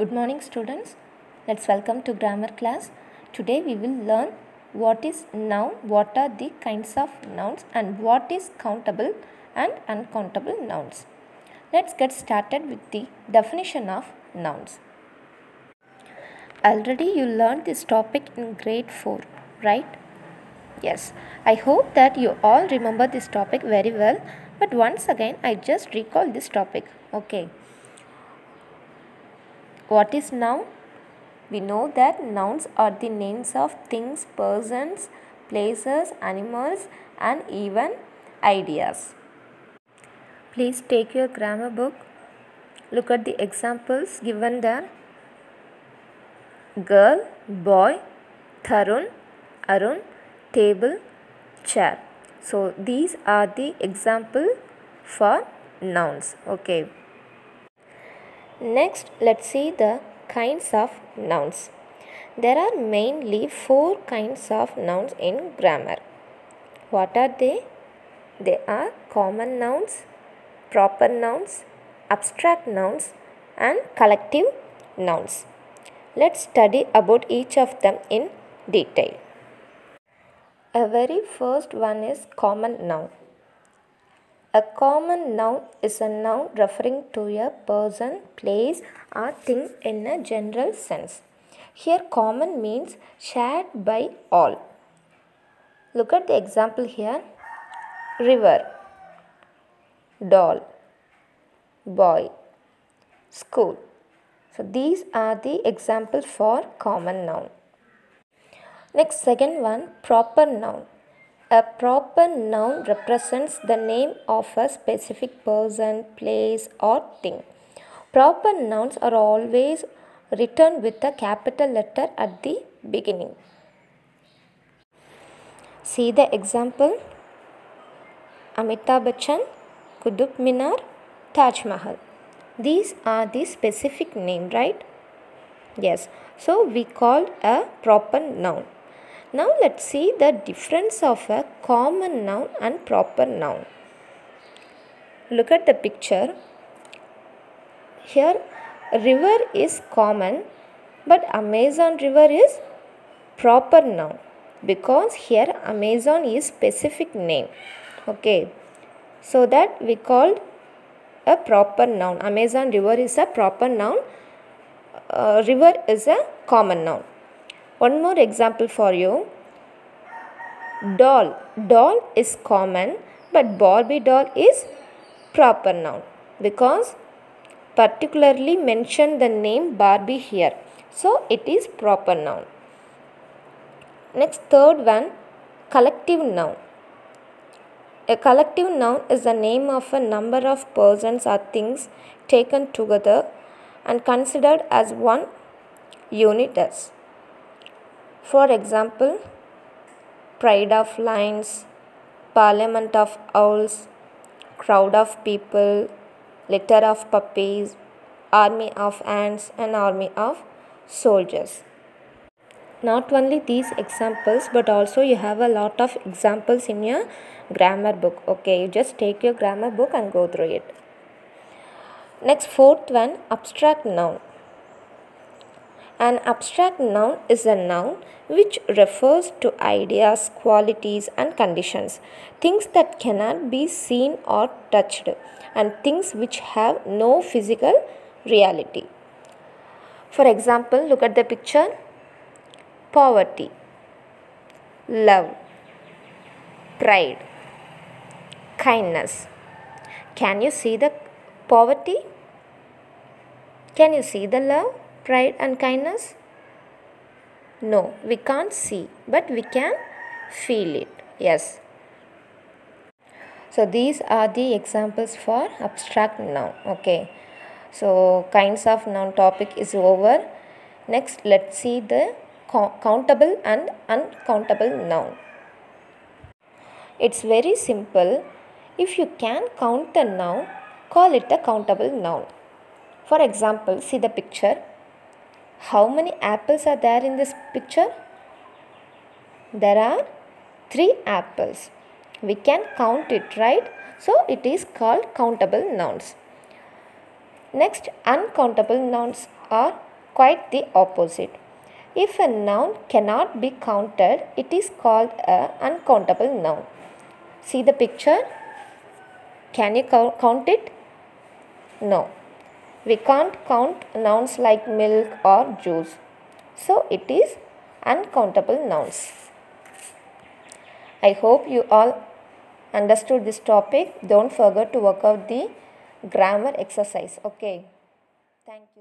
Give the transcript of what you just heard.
Good morning, students. Let's welcome to grammar class. Today we will learn what is noun, what are the kinds of nouns, and what is countable and uncountable nouns. Let's get started with the definition of nouns. Already you learned this topic in grade 4, right? Yes. I hope that you all remember this topic very well, but once again I just recall this topic. Okay. What is noun? We know that nouns are the names of things, persons, places, animals, and even ideas. Please take your grammar book. Look at the examples given there. Girl, boy, Tarun, Arun, table, chair. So these are the example for nouns. Okay. Next, let's see the kinds of nouns. There are mainly 4 kinds of nouns in grammar. What are they? They are common nouns, proper nouns, abstract nouns, and collective nouns. Let's study about each of them in detail. A very first one is common noun. A common noun is a noun referring to a person, place, or thing in a general sense. Here, common means shared by all. Look at the example here. River, doll, boy, school. So, these are the examples for common noun. Next, second one, proper noun. A proper noun represents the name of a specific person, place, or thing. Proper nouns are always written with a capital letter at the beginning. See the example. Amitabh Bachchan, Qutub Minar, Taj Mahal. These are the specific name, right? Yes. So we called a proper noun. Now let's see the difference of a common noun and proper noun. Look at the picture. Here river is common, but Amazon river is proper noun because here Amazon is specific name. Okay. So that we called a proper noun. Amazon river is a proper noun. River is a common noun. One more example for you. Doll. Doll is common, but Barbie doll is proper noun because particularly mention the name Barbie here. So it is proper noun. Next, third one, collective noun. A collective noun is the name of a number of persons or things taken together and considered as one unit. For example, pride of lions, parliament of owls, crowd of people, litter of puppies, army of ants, and army of soldiers. Not only these examples, but also you have a lot of examples in your grammar book. Okay, you just take your grammar book and go through it. Next, fourth one, abstract noun. An abstract noun is a noun which refers to ideas, qualities, and conditions, things that cannot be seen or touched, and things which have no physical reality. For example, look at the picture. Poverty, love, pride, kindness. Can you see the poverty? Can you see the love, pride, and kindness? No, we can't see, but we can feel it. Yes. So these are the examples for abstract noun. Okay. So kinds of noun topic is over. Next, let's see the countable and uncountable noun. It's very simple. If you can count the noun, call it a countable noun. For example, see the picture. How many apples are there in this picture? There are 3 apples. We can count it, right? So it is called countable nouns. Next, uncountable nouns are Quite the opposite. If a noun cannot be counted, it is called an uncountable noun. See the picture? Can you count it? No. We can't count nouns like milk or juice. So it is uncountable nouns. I hope you all understood this topic. Don't forget to work out the grammar exercise. Okay. Thank you.